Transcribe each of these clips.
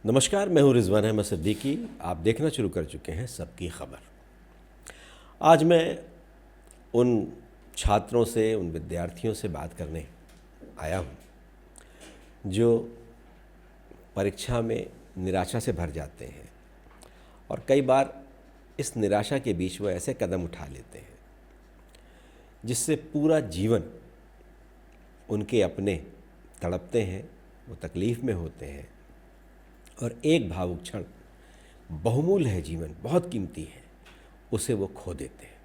नमस्कार, मैं हूं रिजवान अहमद सिद्दीकी। आप देखना शुरू कर चुके हैं सबकी खबर। आज मैं उन छात्रों से, उन विद्यार्थियों से बात करने आया हूं जो परीक्षा में निराशा से भर जाते हैं और कई बार इस निराशा के बीच वो ऐसे कदम उठा लेते हैं जिससे पूरा जीवन उनके अपने तड़पते हैं, वो तकलीफ़ में होते हैं और एक भावुक क्षण, बहुमूल्य है जीवन, बहुत कीमती है, उसे वो खो देते हैं।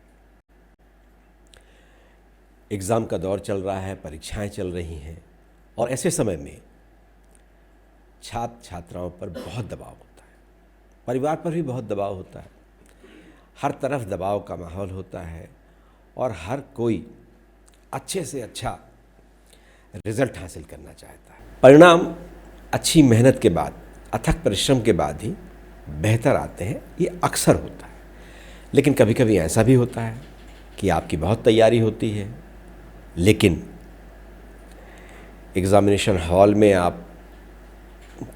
एग्ज़ाम का दौर चल रहा है, परीक्षाएं चल रही हैं और ऐसे समय में छात्र छात्राओं पर बहुत दबाव होता है, परिवार पर भी बहुत दबाव होता है, हर तरफ दबाव का माहौल होता है और हर कोई अच्छे से अच्छा रिज़ल्ट हासिल करना चाहता है। परिणाम अच्छी मेहनत के बाद, अथक परिश्रम के बाद ही बेहतर आते हैं, ये अक्सर होता है। लेकिन कभी कभी ऐसा भी होता है कि आपकी बहुत तैयारी होती है लेकिन एग्ज़ामिनेशन हॉल में आप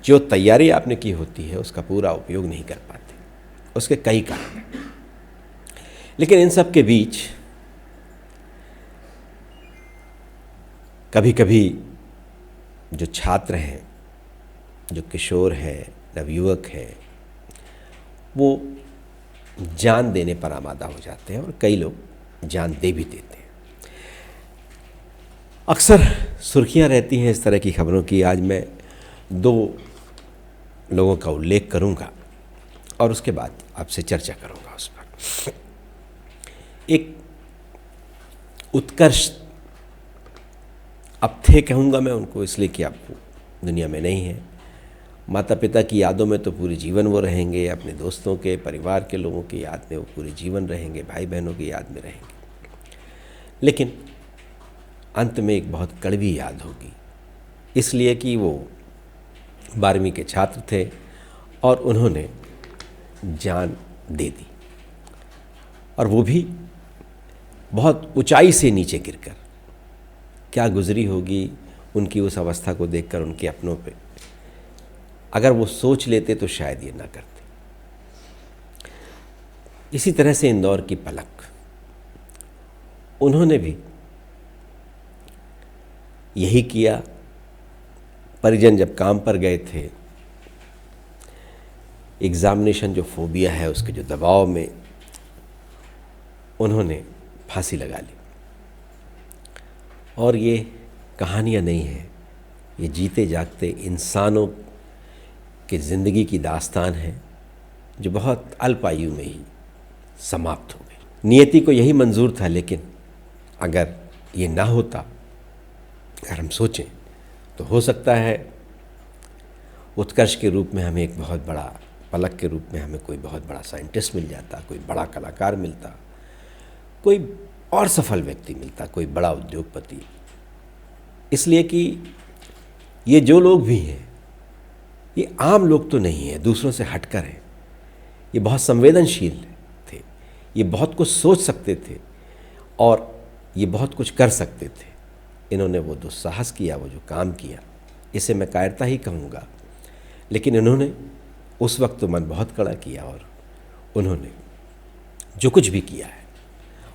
जो तैयारी आपने की होती है उसका पूरा उपयोग नहीं कर पाते। उसके कई कारण हैं, लेकिन इन सब के बीच कभी कभी जो छात्र हैं, जो किशोर हैं, नवयुवक हैं, वो जान देने पर आमादा हो जाते हैं और कई लोग जान दे भी देते हैं। अक्सर सुर्खियां रहती हैं इस तरह की खबरों की। आज मैं दो लोगों का उल्लेख करूंगा और उसके बाद आपसे चर्चा करूंगा उस पर। एक उत्कर्ष, अब थे कहूँगा मैं उनको इसलिए कि अब दुनिया में नहीं है। माता पिता की यादों में तो पूरे जीवन वो रहेंगे, अपने दोस्तों के, परिवार के लोगों की याद में वो पूरे जीवन रहेंगे, भाई बहनों की याद में रहेंगे, लेकिन अंत में एक बहुत कड़वी याद होगी, इसलिए कि वो 12वीं के छात्र थे और उन्होंने जान दे दी, और वो भी बहुत ऊंचाई से नीचे गिरकर। क्या गुजरी होगी उनकी उस अवस्था को देखकर उनके अपनों पे, अगर वो सोच लेते तो शायद ये ना करते। इसी तरह से इंदौर की पलक, उन्होंने भी यही किया। परिजन जब काम पर गए थे, एग्ज़ामिनेशन जो फोबिया है उसके जो दबाव में उन्होंने फांसी लगा ली। और ये कहानियाँ नहीं हैं, ये जीते जागते इंसानों कि ज़िंदगी की दास्तान है जो बहुत अल्प आयु में ही समाप्त हो गई। नियति को यही मंजूर था, लेकिन अगर ये ना होता, अगर हम सोचें तो हो सकता है उत्कर्ष के रूप में हमें एक बहुत बड़ा, पलक के रूप में हमें कोई बहुत बड़ा साइंटिस्ट मिल जाता, कोई बड़ा कलाकार मिलता, कोई और सफल व्यक्ति मिलता, कोई बड़ा उद्योगपति। इसलिए कि ये जो लोग भी हैं ये आम लोग तो नहीं हैं, दूसरों से हटकर हैं। ये बहुत संवेदनशील थे, ये बहुत कुछ सोच सकते थे और ये बहुत कुछ कर सकते थे। इन्होंने वो दुस्साहस किया, वो जो काम किया, इसे मैं कायरता ही कहूँगा, लेकिन इन्होंने उस वक्त तो मन बहुत कड़ा किया और उन्होंने जो कुछ भी किया है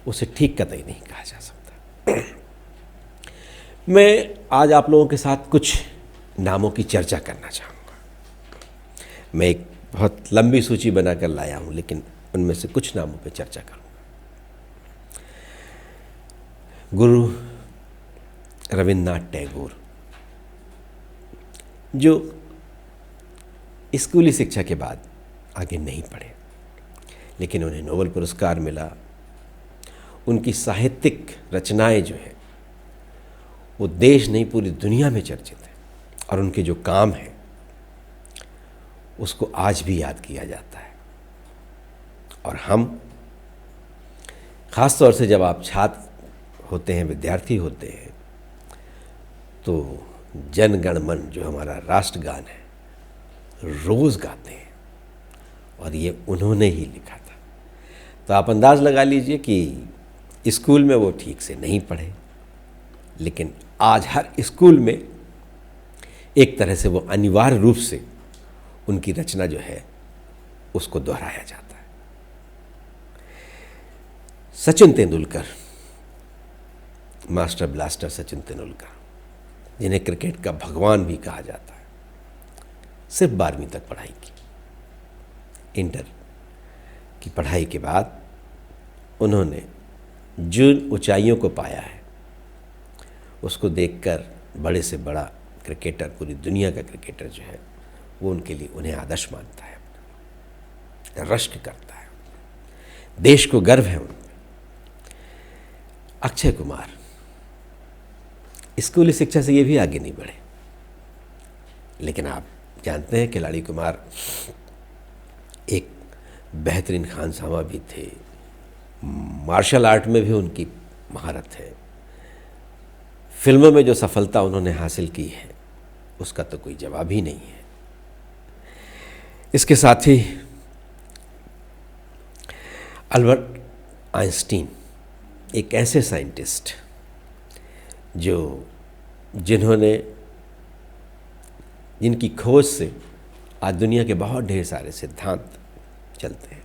उसे ठीक कतई नहीं कहा जा सकता। मैं आज आप लोगों के साथ कुछ नामों की चर्चा करना चाहूँगा। मैं एक बहुत लंबी सूची बनाकर लाया हूँ, लेकिन उनमें से कुछ नामों पर चर्चा करूँगा। गुरु रविन्द्रनाथ टैगोर, जो स्कूली शिक्षा के बाद आगे नहीं पढ़े, लेकिन उन्हें नोबेल पुरस्कार मिला। उनकी साहित्यिक रचनाएं जो हैं वो देश नहीं पूरी दुनिया में चर्चित है और उनके जो काम हैं उसको आज भी याद किया जाता है। और हम ख़ास तौर से जब आप छात्र होते हैं, विद्यार्थी होते हैं, तो जन गण मन जो हमारा राष्ट्रगान है रोज़ गाते हैं और ये उन्होंने ही लिखा था। तो आप अंदाज़ लगा लीजिए कि स्कूल में वो ठीक से नहीं पढ़े, लेकिन आज हर स्कूल में एक तरह से वो अनिवार्य रूप से उनकी रचना जो है उसको दोहराया जाता है। सचिन तेंदुलकर, मास्टर ब्लास्टर सचिन तेंदुलकर, जिन्हें क्रिकेट का भगवान भी कहा जाता है, सिर्फ 12वीं तक पढ़ाई की। इंटर की पढ़ाई के बाद उन्होंने जिन ऊंचाइयों को पाया है उसको देखकर बड़े से बड़ा क्रिकेटर, पूरी दुनिया का क्रिकेटर जो है वो उनके लिए उन्हें आदर्श मानता है, रश्क करता है, देश को गर्व है उन पर। अक्षय कुमार स्कूली शिक्षा से ये भी आगे नहीं बढ़े, लेकिन आप जानते हैं खिलाड़ी कुमार एक बेहतरीन खानसामा भी थे, मार्शल आर्ट में भी उनकी महारत है, फिल्मों में जो सफलता उन्होंने हासिल की है उसका तो कोई जवाब ही नहीं है। इसके साथ ही अल्बर्ट आइंस्टीन, एक ऐसे साइंटिस्ट जिनकी खोज से आज दुनिया के बहुत ढेर सारे सिद्धांत चलते हैं,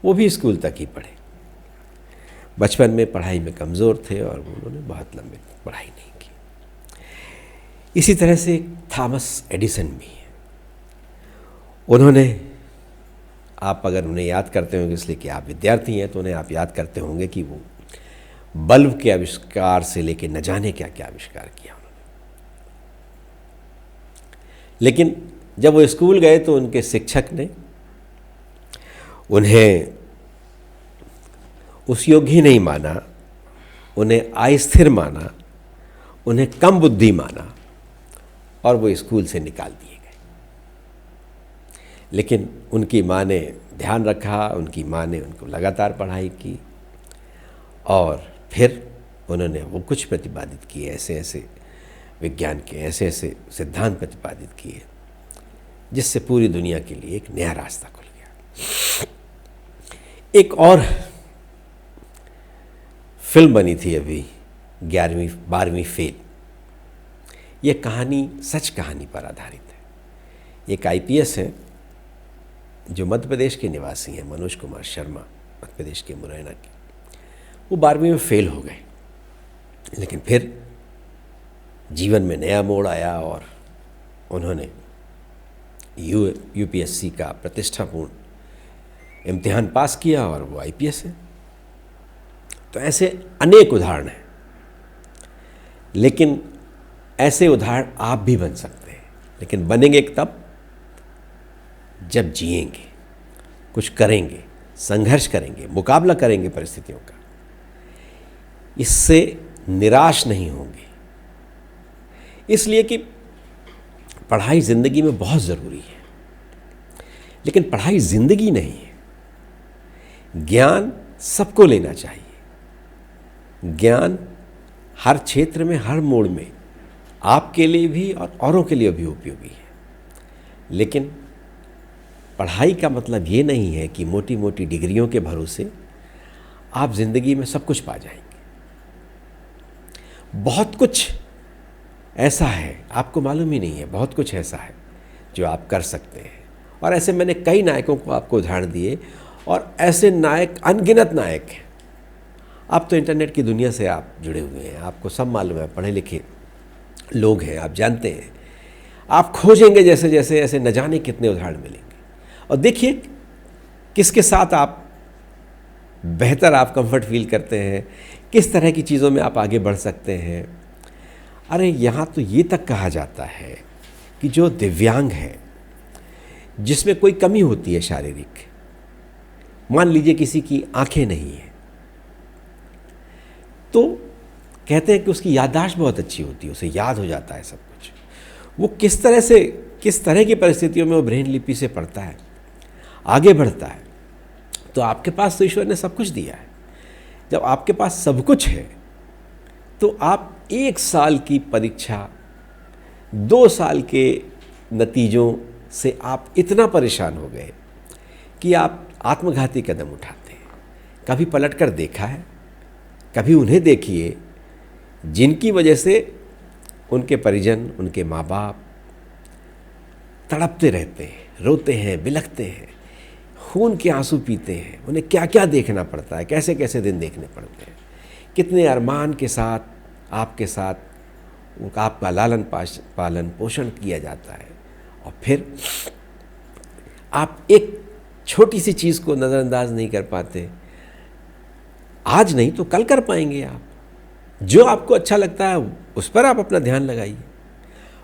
वो भी स्कूल तक ही पढ़े। बचपन में पढ़ाई में कमज़ोर थे और उन्होंने बहुत लंबे पढ़ाई नहीं की। इसी तरह से थॉमस एडिसन भी है। उन्होंने, आप अगर उन्हें याद करते होंगे इसलिए कि आप विद्यार्थी हैं, तो उन्हें आप याद करते होंगे कि वो बल्ब के आविष्कार से लेकर न जाने क्या क्या आविष्कार किया उन्होंने। लेकिन जब वो स्कूल गए तो उनके शिक्षक ने उन्हें उस योग्य ही नहीं माना, उन्हें अस्थिर माना, उन्हें कम बुद्धि माना और वो स्कूल से निकाल दिए गए। लेकिन उनकी माँ ने ध्यान रखा, उनकी माँ ने उनको लगातार पढ़ाई की और फिर उन्होंने वो कुछ प्रतिपादित किए, ऐसे ऐसे विज्ञान के ऐसे ऐसे सिद्धांत प्रतिपादित किए जिससे पूरी दुनिया के लिए एक नया रास्ता खुल गया। एक और फिल्म बनी थी अभी 11वीं 12वीं फेल। ये कहानी सच कहानी पर आधारित है। एक आईपीएस है जो मध्य प्रदेश के निवासी हैं, मनोज कुमार शर्मा, मध्य प्रदेश के मुरैना के। वो 12वीं में फेल हो गए, लेकिन फिर जीवन में नया मोड़ आया और उन्होंने यूपीएससी का प्रतिष्ठापूर्ण इम्तिहान पास किया और वो आईपीएस है। तो ऐसे अनेक उदाहरण हैं, लेकिन ऐसे उदाहरण आप भी बन सकते हैं। लेकिन बनेंगे तब जब जिएंगे, कुछ करेंगे, संघर्ष करेंगे, मुकाबला करेंगे परिस्थितियों का। इससे निराश नहीं होंगे, इसलिए कि पढ़ाई ज़िंदगी में बहुत ज़रूरी है। लेकिन पढ़ाई ज़िंदगी नहीं है। ज्ञान सबको लेना चाहिए। ज्ञान हर क्षेत्र में, हर मोड़ में आपके लिए भी और औरों के लिए भी उपयोगी है। लेकिन पढ़ाई का मतलब ये नहीं है कि मोटी मोटी डिग्रियों के भरोसे आप ज़िंदगी में सब कुछ पा जाएंगे। बहुत कुछ ऐसा है, आपको मालूम ही नहीं है, बहुत कुछ ऐसा है जो आप कर सकते हैं। और ऐसे मैंने कई नायकों को आपको उदाहरण दिए, और ऐसे नायक अनगिनत नायक हैं। आप तो इंटरनेट की दुनिया से आप जुड़े हुए हैं, आपको सब मालूम है, पढ़े लिखे लोग हैं, आप जानते हैं। आप खोजेंगे जैसे जैसे, ऐसे न जाने कितने उदाहरण मिलेंगे। और देखिए किसके साथ आप बेहतर आप कंफर्ट फील करते हैं, किस तरह की चीज़ों में आप आगे बढ़ सकते हैं। अरे यहाँ तो ये तक कहा जाता है कि जो दिव्यांग है, जिसमें कोई कमी होती है शारीरिक, मान लीजिए किसी की आंखें नहीं है, तो कहते हैं कि उसकी याददाश्त बहुत अच्छी होती है, उसे याद हो जाता है सब कुछ। वो किस तरह की परिस्थितियों में वो ब्रेन लिपि से पढ़ता है, आगे बढ़ता है। तो आपके पास तो ईश्वर ने सब कुछ दिया है। जब आपके पास सब कुछ है तो आप 1 साल की परीक्षा, 2 साल के नतीजों से आप इतना परेशान हो गए कि आप आत्मघाती कदम उठाते हैं। कभी पलट कर देखा है? कभी उन्हें देखिए जिनकी वजह से उनके परिजन, उनके माँ बाप तड़पते रहते हैं, रोते हैं, बिलखते हैं, खून के आंसू पीते हैं। उन्हें क्या क्या देखना पड़ता है, कैसे कैसे दिन देखने पड़ते हैं, कितने अरमान के साथ आपके साथ आपका लालन पालन पोषण किया जाता है। और फिर आप एक छोटी सी चीज़ को नज़रअंदाज नहीं कर पाते। आज नहीं तो कल कर पाएंगे आप। जो आपको अच्छा लगता है उस पर आप अपना ध्यान लगाइए,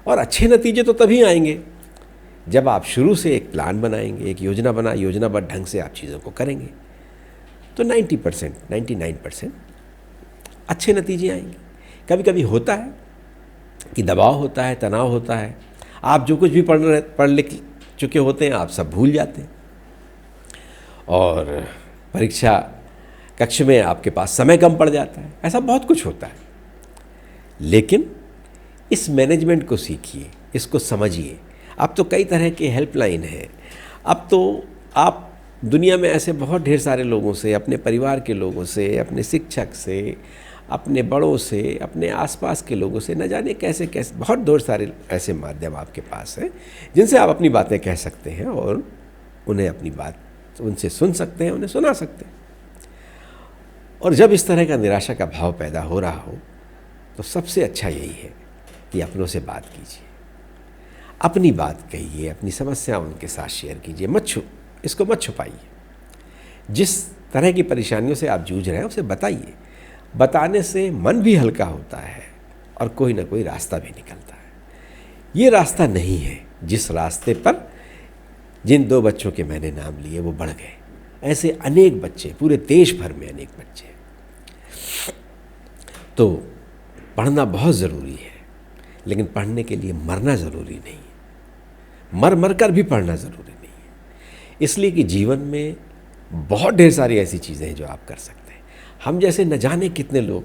और अच्छे नतीजे तो तभी आएंगे जब आप शुरू से एक प्लान बनाएंगे, एक योजनाबद्ध ढंग से आप चीज़ों को करेंगे, तो 90%, 99% अच्छे नतीजे आएंगे। कभी कभी होता है कि दबाव होता है, तनाव होता है, आप जो कुछ भी पढ़ लिख चुके होते हैं आप सब भूल जाते हैं, और परीक्षा कक्ष में आपके पास समय कम पड़ जाता है। ऐसा बहुत कुछ होता है। लेकिन इस मैनेजमेंट को सीखिए, इसको समझिए। अब तो कई तरह के हेल्पलाइन हैं। अब तो आप दुनिया में ऐसे बहुत ढेर सारे लोगों से, अपने परिवार के लोगों से, अपने शिक्षक से, अपने बड़ों से, अपने आसपास के लोगों से, न जाने कैसे कैसे बहुत ढेर सारे ऐसे माध्यम आपके पास हैं जिनसे आप अपनी बातें कह सकते हैं और उन्हें अपनी बात उनसे सुन सकते हैं, उन्हें सुना सकते हैं। और जब इस तरह का निराशा का भाव पैदा हो रहा हो तो सबसे अच्छा यही है कि अपनों से बात कीजिए, अपनी बात कहिए, अपनी समस्या उनके साथ शेयर कीजिए। इसको मत छुपाइए। जिस तरह की परेशानियों से आप जूझ रहे हैं उसे बताइए। बताने से मन भी हल्का होता है और कोई ना कोई रास्ता भी निकलता है। ये रास्ता नहीं है जिस रास्ते पर जिन 2 बच्चों के मैंने नाम लिए वो बढ़ गए। ऐसे अनेक बच्चे, पूरे देश भर में अनेक बच्चे। तो पढ़ना बहुत ज़रूरी है, लेकिन पढ़ने के लिए मरना ज़रूरी नहीं है। मर कर भी पढ़ना ज़रूरी नहीं है, इसलिए कि जीवन में बहुत ढेर सारी ऐसी चीज़ें हैं जो आप कर सकते हैं। हम जैसे न जाने कितने लोग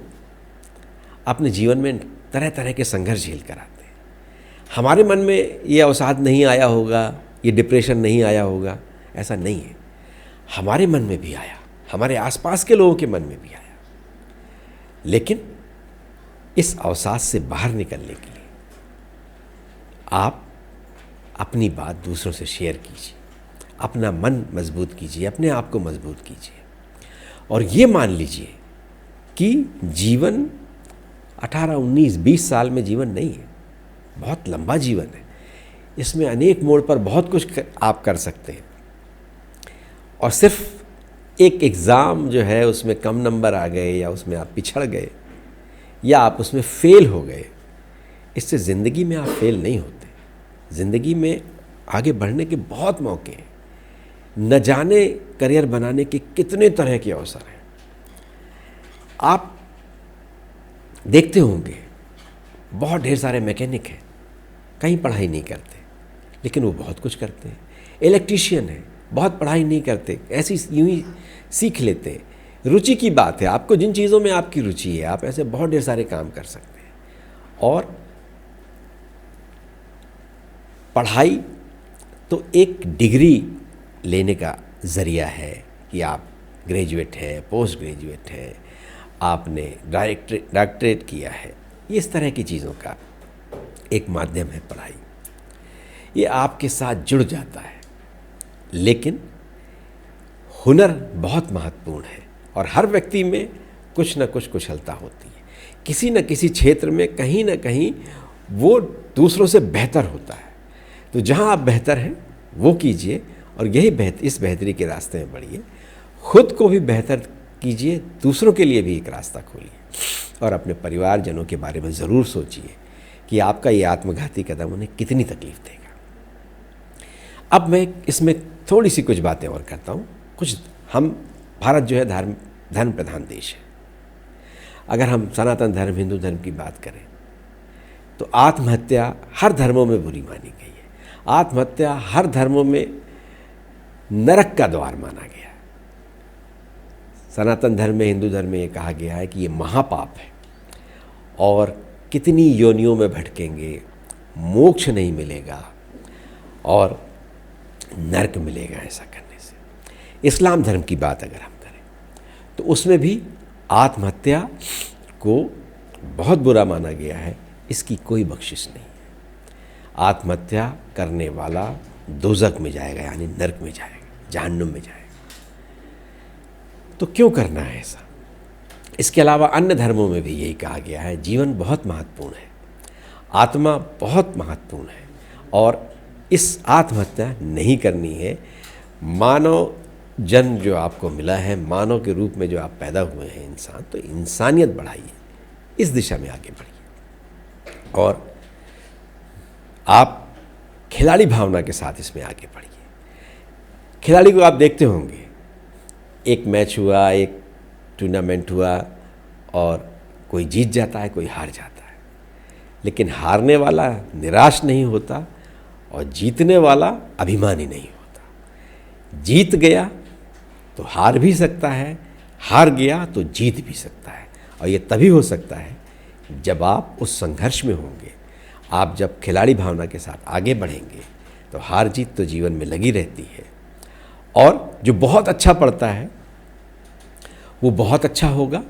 अपने जीवन में तरह तरह के संघर्ष झेल कर आते हैं। हमारे मन में ये अवसाद नहीं आया होगा, ये डिप्रेशन नहीं आया होगा, ऐसा नहीं है। हमारे मन में भी आया, हमारे आसपास के लोगों के मन में भी आया। लेकिन इस अवसाद से बाहर निकलने के लिए आप अपनी बात दूसरों से शेयर कीजिए, अपना मन मजबूत कीजिए, अपने आप को मजबूत कीजिए, और ये मान लीजिए कि जीवन 18, 19, 20 साल में जीवन नहीं है, बहुत लंबा जीवन है। इसमें अनेक मोड़ पर बहुत कुछ आप कर सकते हैं, और सिर्फ एक एग्ज़ाम जो है उसमें कम नंबर आ गए, या उसमें आप पिछड़ गए, या आप उसमें फ़ेल हो गए, इससे ज़िंदगी में आप फ़ेल नहीं होते। ज़िंदगी में आगे बढ़ने के बहुत मौके हैं। न जाने करियर बनाने के कितने तरह के अवसर हैं। आप देखते होंगे बहुत ढेर सारे मैकेनिक हैं, कहीं पढ़ाई नहीं करते लेकिन वो बहुत कुछ करते हैं। इलेक्ट्रीशियन है, बहुत पढ़ाई नहीं करते, ऐसी यूं ही सीख लेते हैं। रुचि की बात है, आपको जिन चीज़ों में आपकी रुचि है आप ऐसे बहुत ढेर सारे काम कर सकते हैं। और पढ़ाई तो एक डिग्री लेने का ज़रिया है कि आप ग्रेजुएट हैं, पोस्ट ग्रेजुएट हैं, आपने डॉक्टरेट किया है, ये इस तरह की चीज़ों का एक माध्यम है पढ़ाई। ये आपके साथ जुड़ जाता है। लेकिन हुनर बहुत महत्वपूर्ण है, और हर व्यक्ति में कुछ न कुछ कुशलता होती है। किसी न किसी क्षेत्र में कहीं न कहीं वो दूसरों से बेहतर होता है। तो जहाँ आप बेहतर हैं वो कीजिए, और यही इस बेहतरी के रास्ते में बढ़िए। खुद को भी बेहतर कीजिए, दूसरों के लिए भी एक रास्ता खोलिए, और अपने परिवारजनों के बारे में ज़रूर सोचिए कि आपका ये आत्मघाती कदम उन्हें कितनी तकलीफ़ देगा। अब मैं इसमें थोड़ी सी कुछ बातें और करता हूँ। हम भारत जो है धर्म प्रधान देश है। अगर हम सनातन धर्म, हिंदू धर्म की बात करें तो आत्महत्या हर धर्मों में बुरी मानी गई है। आत्महत्या हर धर्मों में नरक का द्वार माना गया है। सनातन धर्म में, हिंदू धर्म में ये कहा गया है कि ये महापाप है, और कितनी योनियों में भटकेंगे, मोक्ष नहीं मिलेगा और नरक मिलेगा ऐसा करने से। इस्लाम धर्म की बात अगर हम करें तो उसमें भी आत्महत्या को बहुत बुरा माना गया है, इसकी कोई बख्शिश नहीं है। आत्महत्या करने वाला दोज़ख में जाएगा, यानी नरक में जाएगा, जहन्नुम में जाएगा। तो क्यों करना है ऐसा? इसके अलावा अन्य धर्मों में भी यही कहा गया है, जीवन बहुत महत्वपूर्ण है, आत्मा बहुत महत्वपूर्ण है और इस आत्महत्या नहीं करनी है। मानव जन्म जो आपको मिला है, मानव के रूप में जो आप पैदा हुए हैं इंसान, तो इंसानियत बढ़ाइए, इस दिशा में आगे बढ़िए और आप खिलाड़ी भावना के साथ इसमें आगे बढ़िए। खिलाड़ी को आप देखते होंगे, एक मैच हुआ, एक टूर्नामेंट हुआ और कोई जीत जाता है, कोई हार जाता है, लेकिन हारने वाला निराश नहीं होता और जीतने वाला अभिमानी नहीं होता। जीत गया तो हार भी सकता है, हार गया तो जीत भी सकता है, और ये तभी हो सकता है जब आप उस संघर्ष में होंगे। आप जब खिलाड़ी भावना के साथ आगे बढ़ेंगे तो हार जीत तो जीवन में लगी रहती है, और जो बहुत अच्छा पढ़ता है वो बहुत अच्छा होगा,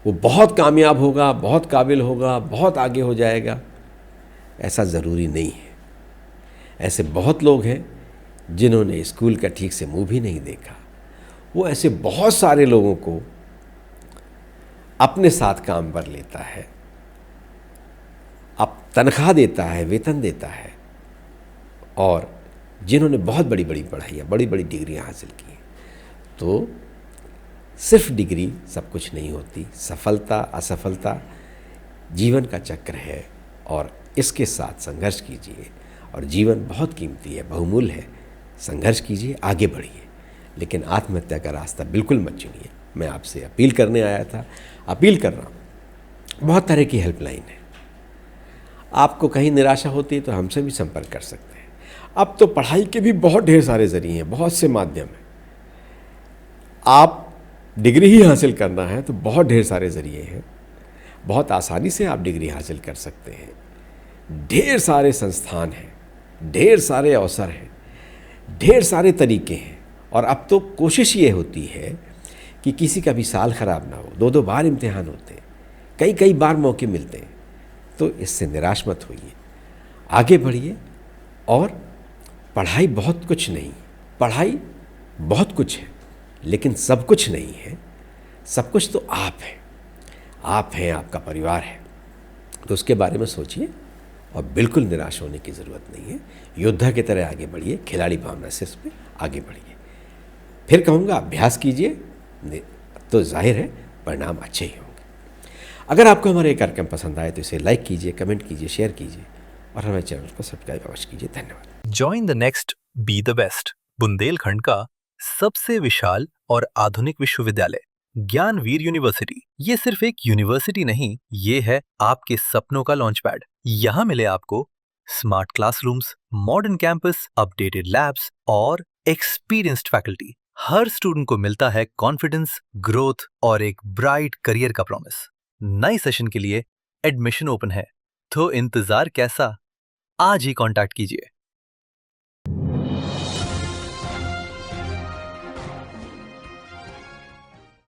वो बहुत कामयाब होगा, बहुत काबिल होगा, बहुत आगे हो जाएगा, ऐसा ज़रूरी नहीं है। ऐसे बहुत लोग हैं जिन्होंने स्कूल का ठीक से मुंह भी नहीं देखा। वो ऐसे बहुत सारे लोगों को अपने साथ काम पर लेता है, अब तनख्वाह देता है, वेतन देता है, और जिन्होंने बहुत बड़ी बड़ी पढ़ाई, बड़ी बड़ी डिग्रियां हासिल की। तो सिर्फ डिग्री सब कुछ नहीं होती। सफलता असफलता जीवन का चक्र है और इसके साथ संघर्ष कीजिए, और जीवन बहुत कीमती है, बहुमूल्य है। संघर्ष कीजिए, आगे बढ़िए, लेकिन आत्महत्या का रास्ता बिल्कुल मत चुनिए। मैं आपसे अपील करने आया था, अपील कर रहा हूँ। बहुत तरह की हेल्पलाइन है, आपको कहीं निराशा होती है तो हमसे भी संपर्क कर सकते हैं। अब तो पढ़ाई के भी बहुत ढेर सारे ज़रिए हैं, बहुत से माध्यम हैं। आप डिग्री ही हासिल करना है तो बहुत ढेर सारे ज़रिए हैं, बहुत आसानी से आप डिग्री हासिल कर सकते हैं। ढेर सारे संस्थान हैं, ढेर सारे अवसर हैं, ढेर सारे तरीके हैं, और अब तो कोशिश ये होती है कि किसी का भी साल ख़राब ना हो। 2-2 बार इम्तिहान होते हैं, कई कई बार मौके मिलते हैं। तो इससे निराश मत होइए, आगे बढ़िए। और पढ़ाई बहुत कुछ नहीं, पढ़ाई बहुत कुछ है, लेकिन सब कुछ नहीं है। सब कुछ तो आप हैं, आप हैं, आपका परिवार है। तो उसके बारे में सोचिए और बिल्कुल निराश होने की ज़रूरत नहीं है। योद्धा की तरह आगे बढ़िए, खिलाड़ी भावना से इसमें आगे बढ़िए। फिर कहूँगा, अभ्यास कीजिए तो जाहिर है परिणाम अच्छे ही होंगे। अगर आपको हमारे कार्यक्रम पसंद आए तो इसे लाइक कीजिए, कमेंट कीजिए, शेयर कीजिए और हमारे चैनल को सब्सक्राइब अवश्य कीजिए। धन्यवाद। Join the next be the best, Bundelkhand का सबसे विशाल और आधुनिक विश्वविद्यालय ज्ञानवीर यूनिवर्सिटी। ये सिर्फ एक यूनिवर्सिटी नहीं, ये है आपके सपनों का लॉन्च पैड। यहाँ मिले आपको smart classrooms, modern campus, updated labs और एक्सपीरियंस्ड फैकल्टी। हर स्टूडेंट को मिलता है कॉन्फिडेंस, ग्रोथ और एक ब्राइट करियर का प्रॉमिस। नए सेशन के लिए एडमिशन ओपन है, तो इंतजार कैसा? आज ही कांटेक्ट कीजिए।